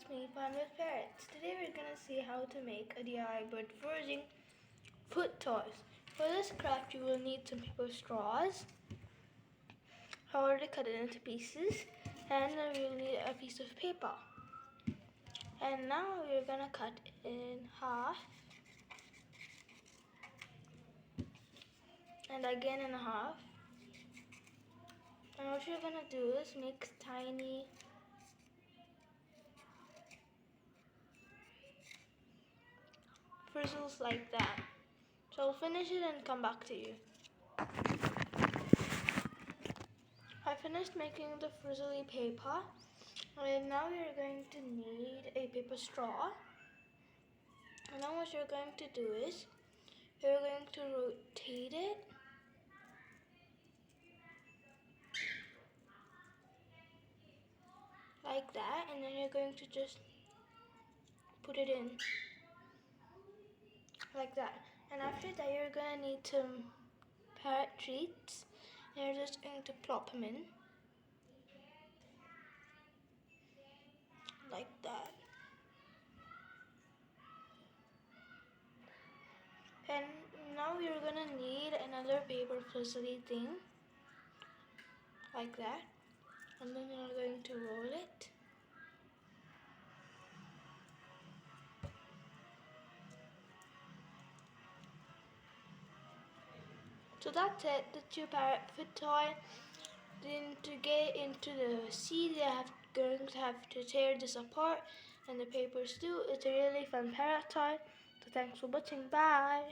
it's me, Fun with Parrots. Today we're gonna see how to make a DIY bird foraging foot toys. For this craft you will need some paper straws. I already cut it into pieces, and then we'll need a piece of paper. And now we're gonna cut in half, and again in half. And what you're gonna do is make tiny frizzles like that. So I'll finish it and come back to you. I finished making the frizzly paper, and now you're going to need a paper straw. And then what you're going to do is you're going to rotate it like that, and then you're going to just put it in like that. And after that you're going to need some parrot treats, and you're just going to plop them in like that. And now you're going to need another paper frizzly thing like that, and then you're going to roll it. So that's it, the two parrot foot toy. Then to get into the seed, going to have to tear this apart, and the papers too. It's a really fun parrot toy. So thanks for watching. Bye.